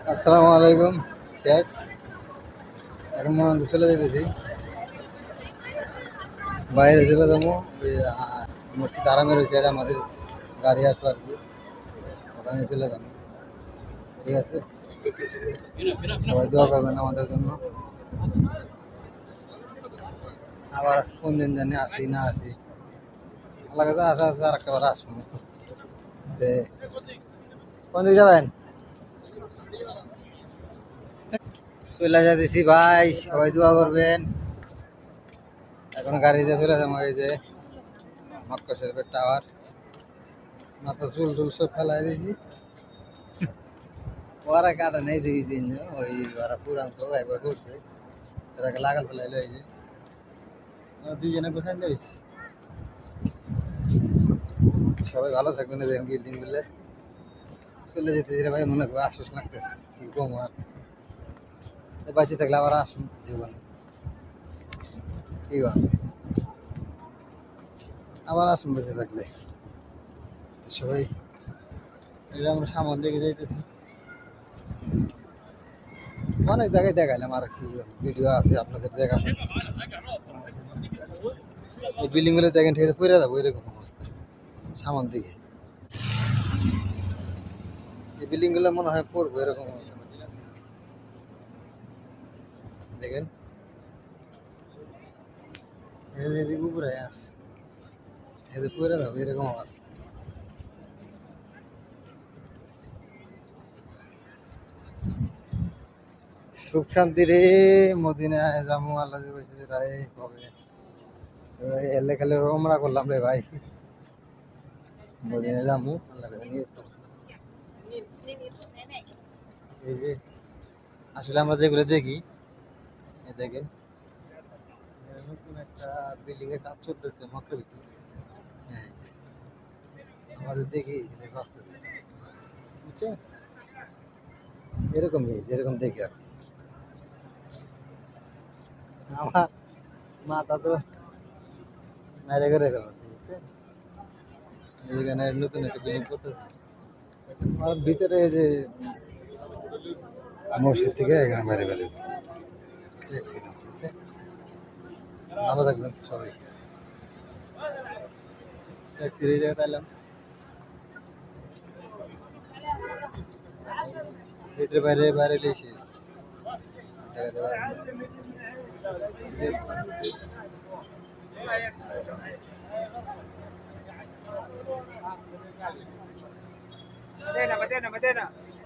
আসসালামু আলাইকুম। শেষ এখন মনে হয় চলে যেতেছি বাইরে চলে যাবো। ওই মসজিদ আরামের ওই সাইডে আমাদের গাড়ি আসবো আর কি, ওখানে চলে যাবো। ঠিক আছে, সবাই দোয়া করবেন আমাদের জন্য। আবার কোন দিন জানি আসি না আসি, আল্লাহ কাছে আশা আছে আর একটা বার আসবো। তে কোন দিকে যাবেন? চলে যাইতেছি ভাই, সবাই দোয়া করবেন। এখন গাড়িতে চলে যাবো। এই যে মক্কা শরীফের টাওয়ার, মাথা চুল টুল সব ফেলাই দিয়েছি। ওরা কাটা নেই দুই দিন, ওই ওরা পুরান তো একবার করছে, এটাকে লাগাল ফেলাইলো। এই যে আমরা দুইজনে কোথায় যাইছি। সবাই ভালো থাকবেন। দেখেন বিল্ডিং গুলো চলে যেতে রে ভাই, মনে করে আশ্বাস লাগতেছে কি কম আর। বাঁচে থাকলে আবার আসুন জীবনে, কি বল, আবার আসুন বেঁচে থাকলে। তো সবাই এটা আমরা সামন দিকে যাইতেছি। অনেক জায়গায় দেখাইলাম, আর কি ভিডিও আছে আপনাদের দেখাবো। এই বিল্ডিং গুলো দেখেন, ঠিক আছে, পড়ে যাবো এরকম অবস্থা সামন দিকে। এই বিল্ডিং গুলো মনে হয় পড়বো এরকম অবস্থা। দেখেন এদিকে উপরে আছে, এদের পড়ে যাবো এরকম অবস্থা। সুখ শান্তি রে, মদিনায় যাবো আল্লাহ যে বলছে যে রায় হবে। এলে খালি রোমরা করলাম রে ভাই, মদিনায় যাবো আল্লাহ কাছে নিয়ে। এই যে আসলে আমরা যেগুলো দেখি, এই দেখেন নতুন একটা বিল্ডিং এর কাজ চলতেছে মক্কার ভিতরে। এই যে আমাদের দেখি এটা বাস্তবে, বুঝছেন, এরকমই যেরকম দেখি আর কি। আমার মাথা তো নাইরে করে ফেলাচ্ছে, বুঝছেন। এখানে নতুন একটা বিল্ডিং করতেছে আর ভিতরে, এই যে মসজিদ থেকে এখানে বাইরে বাইরে দেখছিলাম, বুঝছেন। ভালো থাকবেন সবাই। ট্যাক্সির এই জায়গায় এলাম, গেটের বাইরে বাইরে এলেই শেষ, দেখাতে পারবেন না। ঠিক আছে।